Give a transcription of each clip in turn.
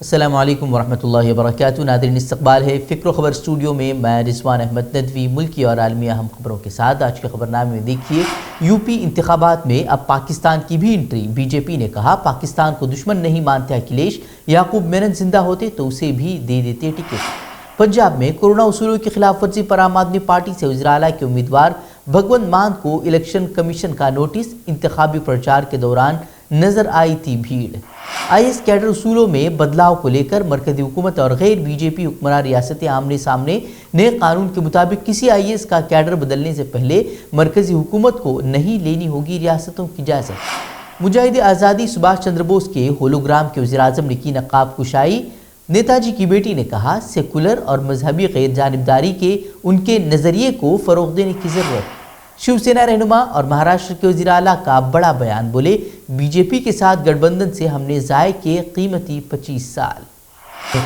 السلام علیکم ورحمۃ اللہ وبرکاتہ. ناظرین، استقبال ہے فکر و خبر اسٹوڈیو میں. میں رضوان احمد ندوی ملکی اور عالمی اہم خبروں کے ساتھ. آج کے خبرنامے میں دیکھیے، یو پی انتخابات میں اب پاکستان کی بھی انٹری. بی جے پی نے کہا پاکستان کو دشمن نہیں مانتے اکھلیش، یعقوب مینن زندہ ہوتے تو اسے بھی دے دیتے ٹکٹ. پنجاب میں کورونا اصولوں کی خلاف ورزی پر عام آدمی پارٹی سے وزیر اعلیٰ کے امیدوار بھگونت مان کو الیکشن کمیشن کا نوٹس. انتخابی پرچار کے دوران نظر آئی تھی بھیڑ. آئی ایس کیڈر اصولوں میں بدلاؤ کو لے کر مرکزی حکومت اور غیر بی جے پی حکمراں ریاستیں آمنے سامنے. نئے قانون کے مطابق کسی آئی ایس کا کیڈر بدلنے سے پہلے مرکزی حکومت کو نہیں لینی ہوگی ریاستوں کی اجازت. مجاہد آزادی سبھاش چندر بوس کے ہولوگرام کے وزیر اعظم نے کی نقاب کشائی. نیتا جی کی بیٹی نے کہا سیکولر اور مذہبی غیر جانبداری کے ان کے نظریے کو فروغ دینے کی ضرورت. شیو سینا رہنما اور مہاراشٹر کے وزیر اعلیٰ کا بڑا بیان. بولے بی جے پی کے ساتھ گٹھ بندھن سے ہم نے ضائع کیے قیمتی 25 سال.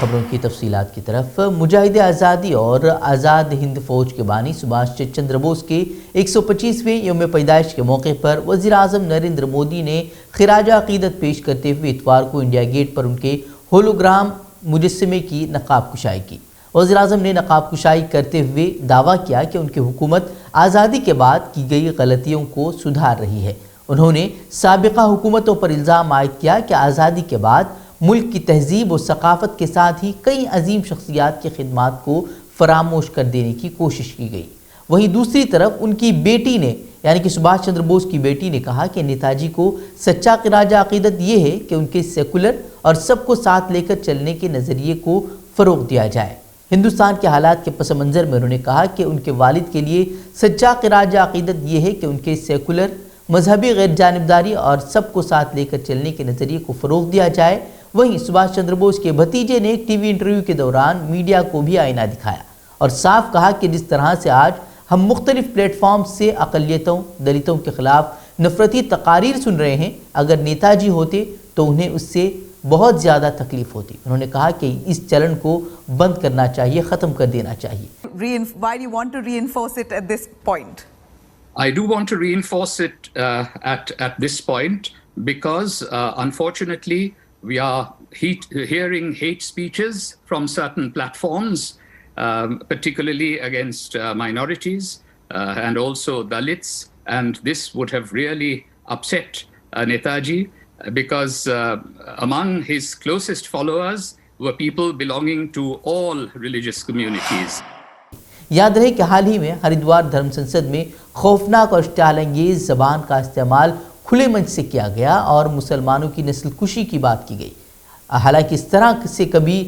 خبروں کی تفصیلات کی طرف. مجاہد آزادی اور آزاد ہند فوج کے بانی سبھاش چندر بوس کے 125ویں یوم پیدائش کے موقع پر وزیر اعظم نریندر مودی نے خراج عقیدت پیش کرتے ہوئے اتوار کو انڈیا گیٹ پر ان کے ہولوگرام مجسمے کی نقاب کشائی کی. وزیر اعظم نے نقاب کشائی کرتے ہوئے دعویٰ کیا کہ ان کی حکومت آزادی کے بعد کی گئی غلطیوں کو سدھار رہی ہے. انہوں نے سابقہ حکومتوں پر الزام عائد کیا کہ آزادی کے بعد ملک کی تہذیب و ثقافت کے ساتھ ہی کئی عظیم شخصیات کی خدمات کو فراموش کر دینے کی کوشش کی گئی. وہیں دوسری طرف ان کی بیٹی نے یعنی کہ سبھاش چندر بوس کی بیٹی نے کہا کہ نیتا جی کو سچا خراج عقیدت یہ ہے کہ ان کے سیکولر اور سب کو ساتھ لے کر چلنے کے نظریے کو فروغ دیا جائے. ہندوستان کے حالات کے پس منظر میں انہوں نے کہا کہ ان کے والد کے لیے سچا خراج عقیدت یہ ہے کہ ان کے سیکولر، مذہبی غیر جانبداری اور سب کو ساتھ لے کر چلنے کے نظریے کو فروغ دیا جائے. وہیں سبھاش چندر بوس کے بھتیجے نے ایک ٹی وی انٹرویو کے دوران میڈیا کو بھی آئینہ دکھایا اور صاف کہا کہ جس طرح سے آج ہم مختلف پلیٹ فارم سے اقلیتوں، دلتوں کے خلاف نفرتی تقاریر سن رہے ہیں، اگر نیتا جی ہوتے تو انہیں اس سے بہت زیادہ تکلیف ہوتی. انہوں نے کہا کہ اس چلن کو بند کرنا چاہیے، ختم کر دینا چاہیے. Why do you want to reinforce it at this point? I do want to reinforce it at this point because unfortunately we are hearing hate speeches from certain platforms, particularly against minorities and also Dalits, and this would have really upset Netaji. Because among his closest followers were people belonging to all religious communities. یاد رہے کہ حال ہی میں ہریدوار دھرم سنسد میں خوفناک اور اشتعال انگیز زبان کا استعمال کھلے منچ سے کیا گیا اور مسلمانوں کی نسل کشی کی بات کی گئی. حالانکہ اس طرح سے کبھی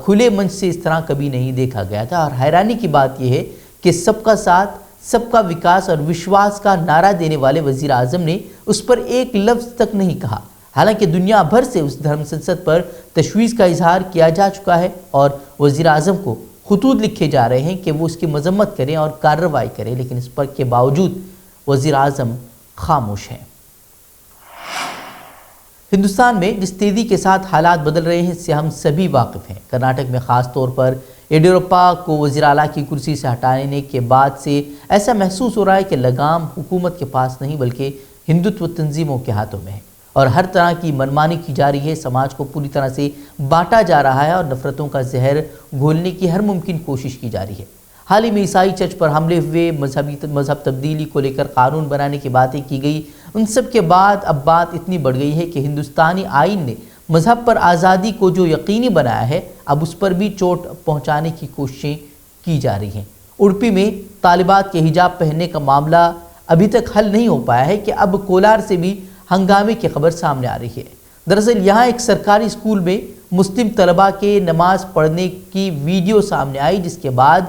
کھلے منچ سے اس طرح کبھی نہیں دیکھا گیا تھا. اور حیرانی کی بات یہ ہے کہ سب کا ساتھ، سب کا وکاس اور وشواس کا نعرہ دینے والے وزیر اعظم نے اس پر ایک لفظ تک نہیں کہا. حالانکہ دنیا بھر سے اس دھرم سنسد پر تشویش کا اظہار کیا جا چکا ہے اور وزیر اعظم کو خطوط لکھے جا رہے ہیں کہ وہ اس کی مذمت کریں اور کارروائی کریں، لیکن اس پر کے باوجود وزیر اعظم خاموش ہیں. ہندوستان میں جس تیزی کے ساتھ حالات بدل رہے ہیں اس سے ہم سبھی واقف ہیں. کرناٹک میں خاص طور پر یڈیورپا کو وزیر اعلیٰ کی کرسی سے ہٹانے کے بعد سے ایسا محسوس ہو رہا ہے کہ لگام حکومت کے پاس نہیں بلکہ ہندوتو تنظیموں کے ہاتھوں میں ہے اور ہر طرح کی منمانی کی جا رہی ہے. سماج کو پوری طرح سے بانٹا جا رہا ہے اور نفرتوں کا زہر گھولنے کی ہر ممکن کوشش کی جا رہی ہے. حال ہی میں عیسائی چرچ پر حملے ہوئے، مذہب تبدیلی کو لے کر قانون بنانے کی باتیں کی گئی. ان سب کے بعد اب بات اتنی بڑھ گئی ہے کہ ہندوستانی آئین نے مذہب پر آزادی کو جو یقینی بنایا ہے اب اس پر بھی چوٹ پہنچانے کی کوششیں کی جا رہی ہیں. اڑپی میں طالبات کے حجاب پہننے کا معاملہ ابھی تک حل نہیں ہو پایا ہے کہ اب کولار سے بھی ہنگامے کی خبر سامنے آ رہی ہے. دراصل یہاں ایک سرکاری اسکول میں مسلم طلباء کے نماز پڑھنے کی ویڈیو سامنے آئی جس کے بعد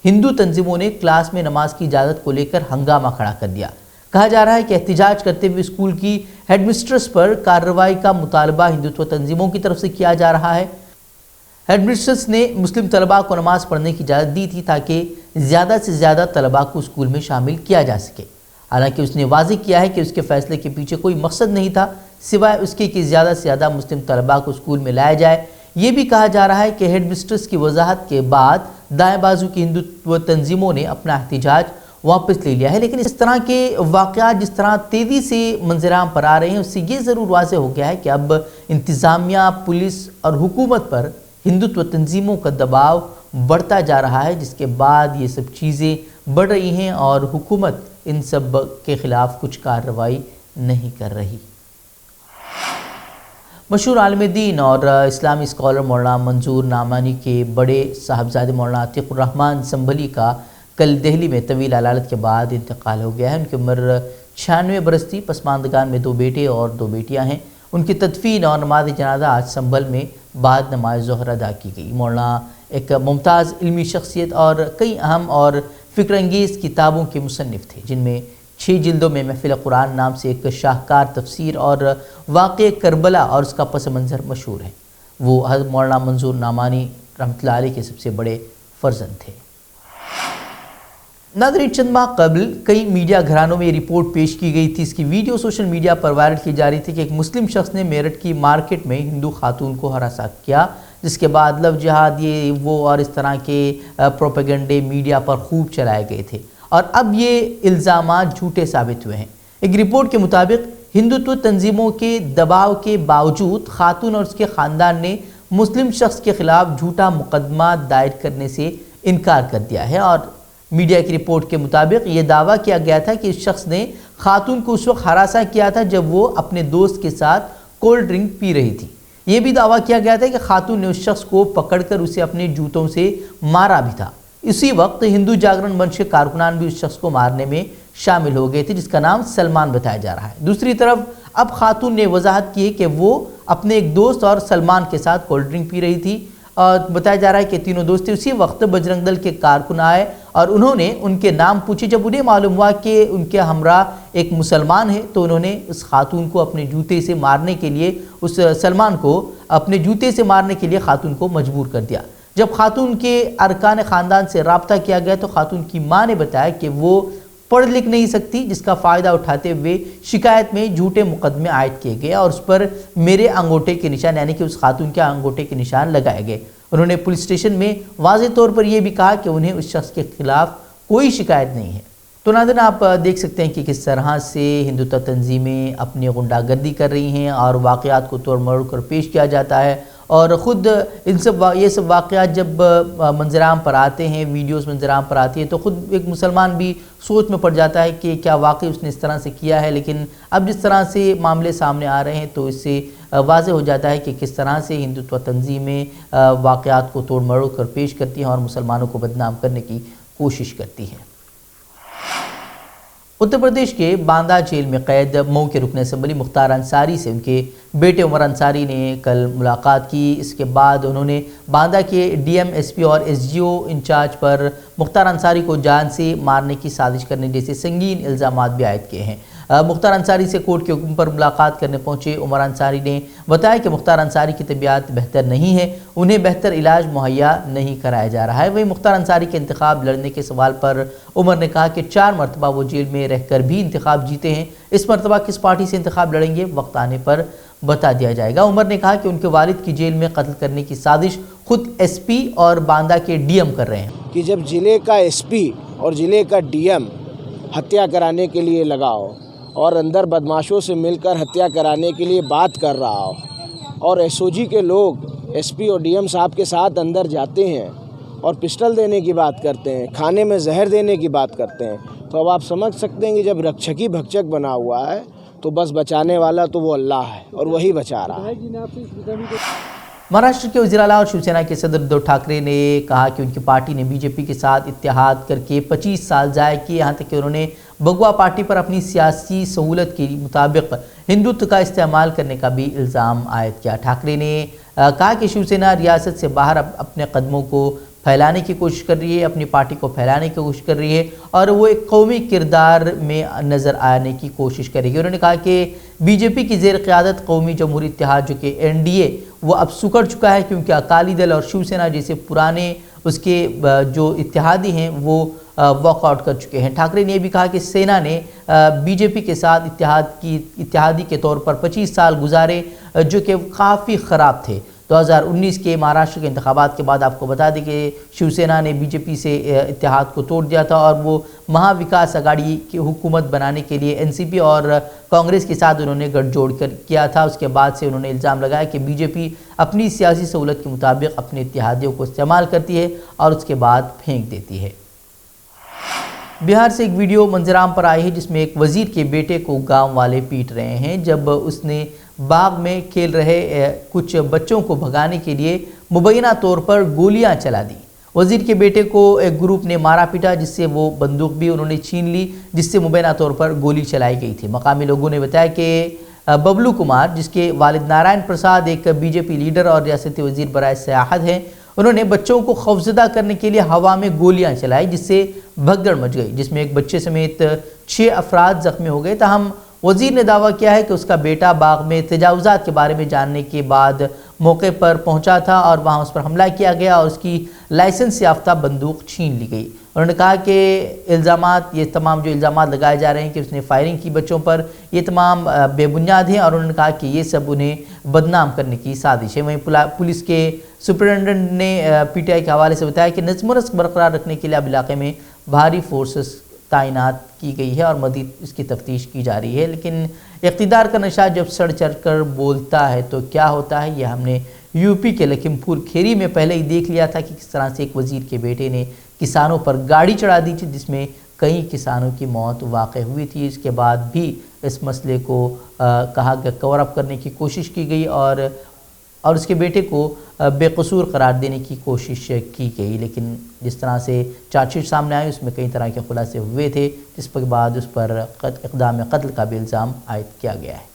ہندو تنظیموں نے کلاس میں نماز کی اجازت کو لے کر ہنگامہ کھڑا کر دیا. کہا جا رہا ہے کہ احتجاج کرتے ہوئے اسکول کی ہیڈ مسٹرس پر کارروائی کا مطالبہ ہندوتو تنظیموں کی طرف سے کیا جا رہا ہے. ہیڈ مسٹرس نے مسلم طلباء کو نماز پڑھنے کی اجازت دی تھی تاکہ زیادہ سے زیادہ طلباء کو اسکول میں شامل کیا جا سکے. حالانکہ اس نے واضح کیا ہے کہ اس کے فیصلے کے پیچھے کوئی مقصد نہیں تھا سوائے اس کے کہ زیادہ سے زیادہ مسلم طلباء کو اسکول میں لایا جائے. یہ بھی کہا جا رہا ہے کہ ہیڈ مسٹرس کی وضاحت کے بعد دائیں بازو کی ہندوتو تنظیموں نے اپنا احتجاج واپس لے لیا ہے. لیکن اس طرح کے واقعات جس طرح تیزی سے منظر عام پر آ رہے ہیں اس سے یہ ضرور واضح ہو گیا ہے کہ اب انتظامیہ، پولیس اور حکومت پر ہندوتو تنظیموں کا دباؤ بڑھتا جا رہا ہے، جس کے بعد یہ سب چیزیں بڑھ رہی ہیں اور حکومت ان سب کے خلاف کچھ کارروائی نہیں کر رہی. مشہور عالم دین اور اسلامی اسکالر مولانا منظور نعمانی کے بڑے صاحبزادے مولانا عتیق الرحمن سنبھلی کا کل دہلی میں طویل علالت کے بعد انتقال ہو گیا ہے. ان کی عمر 96 برس تھی. پسماندگان میں 2 بیٹے اور 2 بیٹیاں ہیں. ان کی تدفین اور نماز جنازہ آج سنبھل میں بعد نماز ظہر ادا کی گئی. مولانا ایک ممتاز علمی شخصیت اور کئی اہم اور فکر انگیز کتابوں کے مصنف تھے، جن میں 6 جلدوں میں محفل قرآن نام سے ایک شاہکار تفسیر اور واقع کربلا اور اس کا پس منظر مشہور ہے. وہ حضرت مولانا منظور نعمانی رحمۃ اللہ علیہ کے سب سے بڑے فرزند تھے. ناظرین، چند ماہ قبل کئی میڈیا گھرانوں میں یہ رپورٹ پیش کی گئی تھی. اس کی ویڈیو سوشل میڈیا پر وائرل کی جا رہی تھی کہ ایک مسلم شخص نے میرٹھ کی مارکیٹ میں ہندو خاتون کو ہراساں کیا، جس کے بعد لو جہاد یہ وہ اور اس طرح کے پروپیگنڈے میڈیا پر خوب چلائے گئے تھے اور اب یہ الزامات جھوٹے ثابت ہوئے ہیں. ایک رپورٹ کے مطابق ہندوتو تنظیموں کے دباؤ کے باوجود خاتون اور اس کے خاندان نے مسلم شخص کے خلاف جھوٹا مقدمہ دائر کرنے سے انکار کر دیا ہے. اور میڈیا کی رپورٹ کے مطابق یہ دعویٰ کیا گیا تھا کہ اس شخص نے خاتون کو اس وقت ہراساں کیا تھا جب وہ اپنے دوست کے ساتھ کولڈ ڈرنک پی رہی تھی. یہ بھی دعویٰ کیا گیا تھا کہ خاتون نے اس شخص کو پکڑ کر اسے اپنے جوتوں سے مارا بھی تھا. اسی وقت ہندو جاگرن منچ کے کارکنان بھی اس شخص کو مارنے میں شامل ہو گئے تھے، جس کا نام سلمان بتایا جا رہا ہے. دوسری طرف اب خاتون نے وضاحت کی ہے کہ وہ اپنے ایک دوست اور سلمان کے ساتھ کولڈ ڈرنک پی رہی تھی اور بتایا جا رہا ہے کہ تینوں دوست تھے. اسی وقت بجرنگ دل کے کارکن آئے اور انہوں نے ان کے نام پوچھے. جب انہیں معلوم ہوا کہ ان کے ہمراہ ایک مسلمان ہے تو انہوں نے اس خاتون کو اپنے جوتے سے مارنے کے لیے، اس سلمان کو اپنے جوتے سے مارنے کے لیے خاتون کو مجبور کر دیا. جب خاتون کے ارکان خاندان سے رابطہ کیا گیا تو خاتون کی ماں نے بتایا کہ وہ پڑھ لکھ نہیں سکتی، جس کا فائدہ اٹھاتے ہوئے شکایت میں جھوٹے مقدمے عائد کیے گئے اور اس پر میرے انگوٹھے کے نشان یعنی کہ اس خاتون کے انگوٹھے کے نشان لگائے گئے. انہوں نے پولیس اسٹیشن میں واضح طور پر یہ بھی کہا کہ انہیں اس شخص کے خلاف کوئی شکایت نہیں ہے. تو ناظرین، آپ دیکھ سکتے ہیں کہ کس طرح سے ہندوتو تنظیمیں اپنی غنڈہ گردی کر رہی ہیں اور واقعات کو توڑ مروڑ کر پیش کیا جاتا ہے. اور خود یہ سب واقعات جب منظر عام پر آتے ہیں، ویڈیوز منظر عام پر آتی ہے تو خود ایک مسلمان بھی سوچ میں پڑ جاتا ہے کہ کیا واقعی اس نے اس طرح سے کیا ہے. لیکن اب جس طرح سے معاملے سامنے آ رہے ہیں تو اس سے واضح ہو جاتا ہے کہ کس طرح سے ہندوتو تنظیمیں واقعات کو توڑ مروڑ کر پیش کرتی ہیں اور مسلمانوں کو بدنام کرنے کی کوشش کرتی ہیں. اتر پردیش کے باندہ جیل میں قید مئو کے رکن اسمبلی مختار انصاری سے ان کے بیٹے عمر انصاری نے کل ملاقات کی. اس کے بعد انہوں نے باندہ کے ڈی ایم، ایس پی اور ایس ڈی او انچارج پر مختار انصاری کو جان سے مارنے کی سازش کرنے جیسے سنگین الزامات بھی عائد کیے ہیں. مختار انصاری سے کورٹ کے حکم پر ملاقات کرنے پہنچے عمر انصاری نے بتایا کہ مختار انصاری کی طبیعت بہتر نہیں ہے، انہیں بہتر علاج مہیا نہیں کرایا جا رہا ہے. وہیں مختار انصاری کے انتخاب لڑنے کے سوال پر عمر نے کہا کہ 4 مرتبہ وہ جیل میں رہ کر بھی انتخاب جیتے ہیں، اس مرتبہ کس پارٹی سے انتخاب لڑیں گے وقت آنے پر بتا دیا جائے گا. عمر نے کہا کہ ان کے والد کی جیل میں قتل کرنے کی سازش خود ایس پی اور باندہ کے ڈی ایم کر رہے ہیں. کہ جب ضلع کا ایس پی اور ضلع کا ڈی ایم ہتیا کرانے کے لیے لگا ہو اور اندر بدماشوں سے مل کر ہتیا کرانے کے لیے بات کر رہا ہو اور ایس او جی کے لوگ ایس پی اور ڈی ایم صاحب کے ساتھ اندر جاتے ہیں اور پسٹل دینے کی بات کرتے ہیں، کھانے میں زہر دینے کی بات کرتے ہیں، تو اب آپ سمجھ سکتے ہیں کہ جب رکشکی بھکچک بنا ہوا ہے تو بس بچانے والا تو وہ اللہ ہے اور وہی بچا رہا ہے. مہاراشٹر کے وزیر اعلیٰ اور شیو سینا کے صدر ادھو ٹھاکرے نے کہا کہ ان کی پارٹی نے بی جے پی کے ساتھ اتحاد کر کے 25 سال ضائع کیے، یہاں تک کہ انہوں نے بگوا پارٹی پر اپنی سیاسی سہولت کے مطابق ہندوتو کا استعمال کرنے کا بھی الزام عائد کیا. ٹھاکرے نے کہا کہ شیو سینا ریاست سے باہر اپنے قدموں کو پھیلانے کی کوشش کر رہی ہے، اپنی پارٹی کو پھیلانے کی کوشش کر رہی ہے اور وہ ایک قومی کردار میں نظر آنے کی کوشش کرے گی. انہوں نے کہا کہ بی جے پی کی زیر قیادت قومی جمہوری اتحاد جو کہ این ڈی اے وہ اب سکڑ چکا ہے، کیونکہ اکالی دل اور شیو سینا جیسے پرانے اس کے جو اتحادی ہیں وہ واک آؤٹ کر چکے ہیں. ٹھاکرے نے یہ بھی کہا کہ سینا نے بی جے پی کے ساتھ اتحادی کے طور پر 25 سال گزارے جو کہ کافی خراب تھے. 2019 کے مہاراشٹر کے انتخابات کے بعد آپ کو بتا دیں کہ شیو سینا نے بی جے پی سے اتحاد کو توڑ دیا تھا اور وہ مہا وکاس اگاڑی کی حکومت بنانے کے لیے این سی پی اور کانگریس کے ساتھ انہوں نے گٹھ جوڑ کر کیا تھا۔ اس کے بعد سے انہوں نے الزام لگایا کہ بی جے پی اپنی سیاسی سہولت کے مطابق اپنے اتحادیوں کو استعمال کرتی ہے اور اس کے بعد پھینک دیتی ہے۔ بہار سے ایک ویڈیو منظرعام پر آئی ہے جس میں ایک وزیر کے بیٹے کو گاؤں والے پیٹ رہے ہیں جب اس نے باغ میں کھیل رہے کچھ بچوں کو بھگانے کے لیے مبینہ طور پر گولیاں چلا دی۔ وزیر کے بیٹے کو ایک گروپ نے مارا پیٹا جس سے وہ بندوق بھی انہوں نے چھین لی جس سے مبینہ طور پر گولی چلائی گئی تھی۔ مقامی لوگوں نے بتایا کہ ببلو کمار جس کے والد نارائن پرساد ایک بی جے پی لیڈر اور ریاستی وزیر برائے سیاحت ہیں، انہوں نے بچوں کو خوفزدہ کرنے کے لیے ہوا میں گولیاں چلائی جس سے بھگدڑ مچ گئی، جس میں ایک بچے سمیت 6 افراد زخمی ہو گئے۔ تاہم وزیر نے دعویٰ کیا ہے کہ اس کا بیٹا باغ میں تجاوزات کے بارے میں جاننے کے بعد موقع پر پہنچا تھا اور وہاں اس پر حملہ کیا گیا اور اس کی لائسنس یافتہ بندوق چھین لی گئی۔ انہوں نے کہا کہ یہ تمام جو الزامات لگائے جا رہے ہیں کہ اس نے فائرنگ کی بچوں پر، یہ تمام بے بنیاد ہیں اور انہوں نے کہا کہ یہ سب انہیں بدنام کرنے کی سازش ہے۔ وہیں پولیس کے سپرنٹینڈنٹ نے پی ٹی آئی کے حوالے سے بتایا کہ نظم و ضبط برقرار رکھنے کے لیے اب علاقے میں بھاری فورسز تعینات کی گئی ہے اور مزید اس کی تفتیش کی جا رہی ہے۔ لیکن اقتدار کا نشہ جب سڑ چڑھ کر بولتا ہے تو کیا ہوتا ہے، یہ ہم نے یو پی کے لکھیم پور کھیری میں پہلے ہی دیکھ لیا تھا کہ کس طرح سے ایک وزیر کے بیٹے نے کسانوں پر گاڑی چڑھا دی تھی جس میں کئی کسانوں کی موت واقع ہوئی تھی۔ اس کے بعد بھی اس مسئلے کو کہا کہ کور اپ کرنے کی کوشش کی گئی اور اس کے بیٹے کو بے قصور قرار دینے کی کوشش کی گئی، لیکن جس طرح سے چارج شیٹ سامنے آئی اس میں کئی طرح کے خلاصے ہوئے تھے جس کے بعد اس پر اقدام قتل کا بھی الزام عائد کیا گیا ہے۔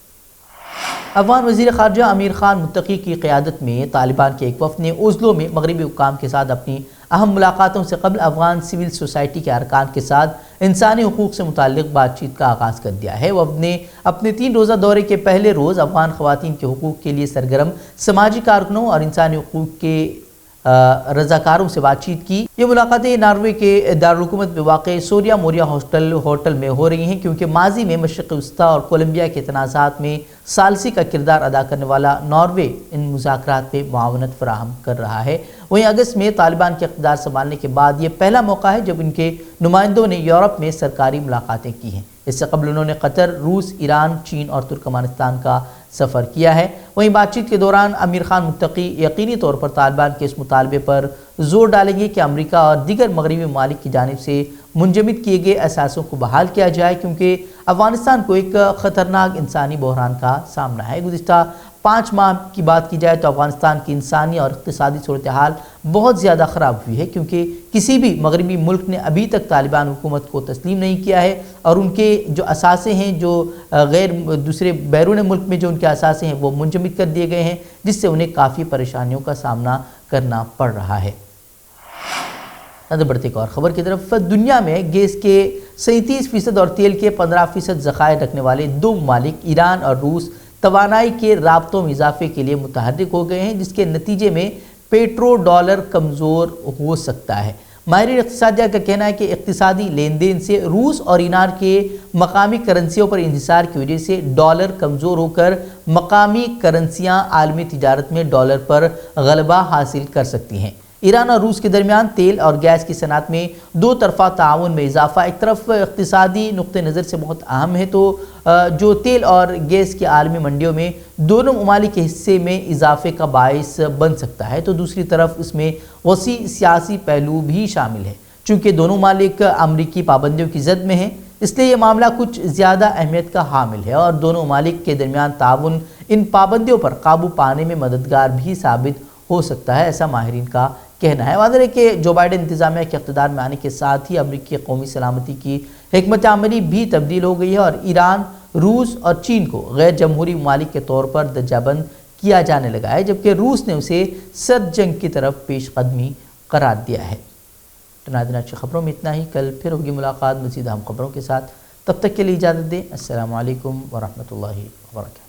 افغان وزیر خارجہ امیر خان متقی کی قیادت میں طالبان کے ایک وفد نے اوزلو میں مغربی حکام کے ساتھ اپنی اہم ملاقاتوں سے قبل افغان سول سوسائٹی کے ارکان کے ساتھ انسانی حقوق سے متعلق بات چیت کا آغاز کر دیا ہے۔ وفد نے اپنے 3 روزہ دورے کے پہلے روز افغان خواتین کے حقوق کے لیے سرگرم سماجی کارکنوں اور انسانی حقوق کے رضاکاروں سے بات چیت کی۔ یہ ملاقاتیں ناروے کے دارالحکومت میں واقع سوریا موریا ہوٹل میں ہو رہی ہیں کیونکہ ماضی میں مشرق وسطیٰ اور کولمبیا کے تنازعات میں ثالثی کا کردار ادا کرنے والا ناروے ان مذاکرات میں معاونت فراہم کر رہا ہے۔ وہیں اگست میں طالبان کے اقتدار سنبھالنے کے بعد یہ پہلا موقع ہے جب ان کے نمائندوں نے یورپ میں سرکاری ملاقاتیں کی ہیں۔ اس سے قبل انہوں نے قطر، روس، ایران، چین اور ترکمانستان کا سفر کیا ہے۔ وہیں بات چیت کے دوران امیر خان متقی یقینی طور پر طالبان کے اس مطالبے پر زور ڈالیں گے کہ امریکہ اور دیگر مغربی ممالک کی جانب سے منجمد کیے گئے اثاثوں کو بحال کیا جائے کیونکہ افغانستان کو ایک خطرناک انسانی بحران کا سامنا ہے۔ گزشتہ 5 ماہ کی بات کی جائے تو افغانستان کی انسانی اور اقتصادی صورتحال بہت زیادہ خراب ہوئی ہے کیونکہ کسی بھی مغربی ملک نے ابھی تک طالبان حکومت کو تسلیم نہیں کیا ہے اور ان کے جو اثاثے ہیں جو دوسرے بیرون ملک میں جو ان کے اثاثے ہیں وہ منجمد کر دیے گئے ہیں جس سے انہیں کافی پریشانیوں کا سامنا کرنا پڑ رہا ہے۔ بڑھتے ایک اور خبر کی طرف، دنیا میں گیس کے 37% اور تیل کے 15% ذخائر رکھنے والے 2 ممالک ایران اور روس توانائی کے رابطوں میں اضافے کے لیے متحرک ہو گئے ہیں جس کے نتیجے میں پیٹرو ڈالر کمزور ہو سکتا ہے۔ ماہرین اقتصادیہ کا کہنا ہے کہ اقتصادی لین دین سے روس اور ایران کے مقامی کرنسیوں پر انحصار کی وجہ سے ڈالر کمزور ہو کر مقامی کرنسیاں عالمی تجارت میں ڈالر پر غلبہ حاصل کر سکتی ہیں۔ ایران اور روس کے درمیان تیل اور گیس کی صنعت میں 2 طرفہ تعاون میں اضافہ ایک طرف اقتصادی نقطہ نظر سے بہت اہم ہے تو جو تیل اور گیس کی عالمی منڈیوں میں دونوں ممالک کے حصے میں اضافے کا باعث بن سکتا ہے تو دوسری طرف اس میں وسیع سیاسی پہلو بھی شامل ہے۔ چونکہ دونوں ممالک امریکی پابندیوں کی زد میں ہیں اس لیے یہ معاملہ کچھ زیادہ اہمیت کا حامل ہے اور دونوں ممالک کے درمیان تعاون ان پابندیوں پر قابو پانے میں مددگار بھی ثابت ہو سکتا ہے، ایسا ماہرین کا کہنا ہے۔ واضح ہے کہ جو بائیڈن انتظامیہ کے اقتدار میں آنے کے ساتھ ہی امریکی قومی سلامتی کی حکمت عملی بھی تبدیل ہو گئی ہے اور ایران، روس اور چین کو غیر جمہوری ممالک کے طور پر درجہ بند کیا جانے لگا ہے جبکہ روس نے اسے سرد جنگ کی طرف پیش قدمی قرار دیا ہے۔ ناظرین آج کی خبروں میں اتنا ہی، کل پھر ہوگی ملاقات مزید اہم خبروں کے ساتھ، تب تک کے لیے اجازت دیں۔ السلام علیکم ورحمۃ اللہ وبرکاتہ۔